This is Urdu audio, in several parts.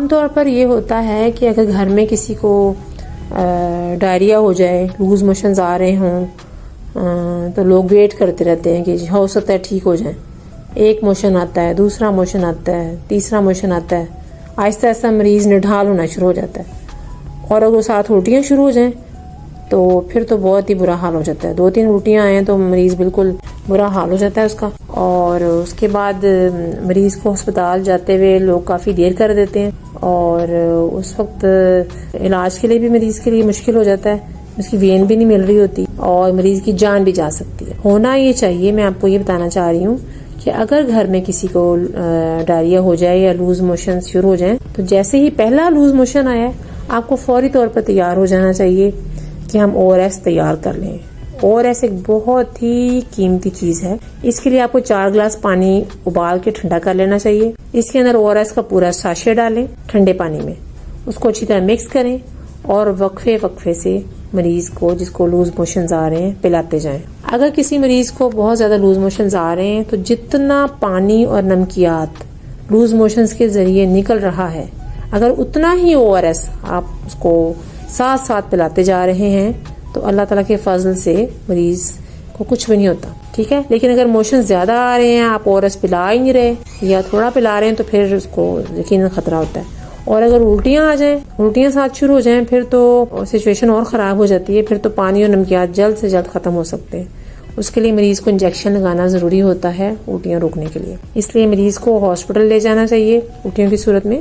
عام طور پر یہ ہوتا ہے کہ اگر گھر میں کسی کو ڈائریا ہو جائے، لوز موشنز آ رہے ہوں، تو لوگ ویٹ کرتے رہتے ہیں کہ ہو سکتا ہے ٹھیک ہو جائیں. ایک موشن آتا ہے، دوسرا موشن آتا ہے، تیسرا موشن آتا ہے، آہستہ آہستہ مریض نڈھال ہونا شروع ہو جاتا ہے. اور اگر ساتھ الٹیاں شروع ہو جائیں تو پھر تو بہت ہی برا حال ہو جاتا ہے. 2-3 الٹیاں آئیں تو مریض بالکل برا حال ہو جاتا ہے اس کا. اور اس کے بعد مریض کو ہسپتال جاتے ہوئے لوگ کافی دیر کر دیتے ہیں، اور اس وقت علاج کے لیے بھی مریض کے لیے مشکل ہو جاتا ہے. اس کی وین بھی نہیں مل رہی ہوتی اور مریض کی جان بھی جا سکتی ہے. ہونا یہ چاہیے، میں آپ کو یہ بتانا چاہ رہی ہوں کہ اگر گھر میں کسی کو ڈائریا ہو جائے یا لوز موشن شروع ہو جائیں تو جیسے ہی پہلا لوز موشن آیا ہے آپ کو فوری طور پر تیار ہو جانا چاہیے کہ ہم ORS تیار کر لیں. ORS ایک بہت ہی قیمتی چیز ہے. اس کے لیے آپ کو 4 گلاس پانی ابال کے ٹھنڈا کر لینا چاہیے. اس کے اندر ORS کا پورا ساشے ڈالیں ٹھنڈے پانی میں، اس کو اچھی طرح مکس کریں اور وقفے سے مریض کو، جس کو لوز موشنز آ رہے ہیں، پلاتے جائیں. اگر کسی مریض کو بہت زیادہ لوز موشنز آ رہے ہیں تو جتنا پانی اور نمکیات لوز موشنز کے ذریعے نکل رہا ہے، اگر اتنا ہی ORS آپ اس کو ساتھ ساتھ پلاتے جا رہے ہیں تو اللہ تعالیٰ کے فضل سے مریض کو کچھ بھی نہیں ہوتا. ٹھیک ہے، لیکن اگر موشن زیادہ آ رہے ہیں، آپ ORS پلا ہی نہیں رہے یا تھوڑا پلا رہے ہیں، تو پھر اس کو یقیناً خطرہ ہوتا ہے. اور اگر الٹیاں آ جائیں، الٹیاں ساتھ شروع ہو جائیں، پھر تو سچویشن اور خراب ہو جاتی ہے. پھر تو پانی اور نمکیات جلد سے جلد ختم ہو سکتے ہیں. اس کے لیے مریض کو انجیکشن لگانا ضروری ہوتا ہے الٹیاں روکنے کے لیے. اس لیے مریض کو ہاسپٹل لے جانا چاہیے الٹیوں کی صورت میں،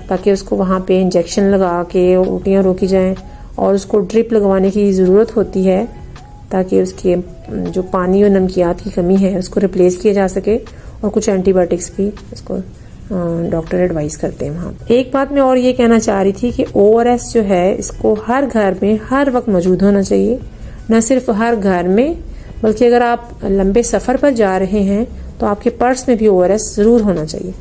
تاکہ اس کو وہاں پہ انجیکشن لگا کے الٹیاں روکی جائیں. اور اس کو ڈرپ لگوانے کی ضرورت ہوتی ہے تاکہ اس کے جو پانی اور نمکیات کی کمی ہے اس کو ریپلیس کیا جا سکے. اور کچھ اینٹی بایوٹکس بھی اس کو ڈاکٹر ایڈوائز کرتے ہیں وہاں. ایک بات میں اور یہ کہنا چاہ رہی تھی کہ ORS جو ہے اس کو ہر گھر میں ہر وقت موجود ہونا چاہیے. نہ صرف ہر گھر میں، بلکہ اگر آپ لمبے سفر پر جا رہے ہیں تو آپ کے پرس میں بھی ORS ضرور ہونا چاہیے،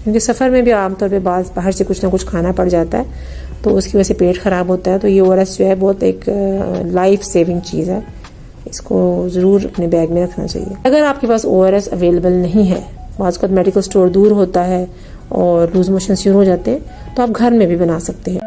کیونکہ سفر میں بھی عام طور پہ باہر سے کچھ نہ کچھ کھانا پڑ جاتا ہے تو اس کی وجہ سے پیٹ خراب ہوتا ہے. تو یہ ORS جو ہے بہت ایک لائف سیونگ چیز ہے، اس کو ضرور اپنے بیگ میں رکھنا چاہیے. اگر آپ کے پاس ORS اویلیبل نہیں ہے، بعض اوقات میڈیکل اسٹور دور ہوتا ہے اور لوز موشن شروع ہو جاتے ہیں، تو آپ گھر میں بھی بنا سکتے ہیں.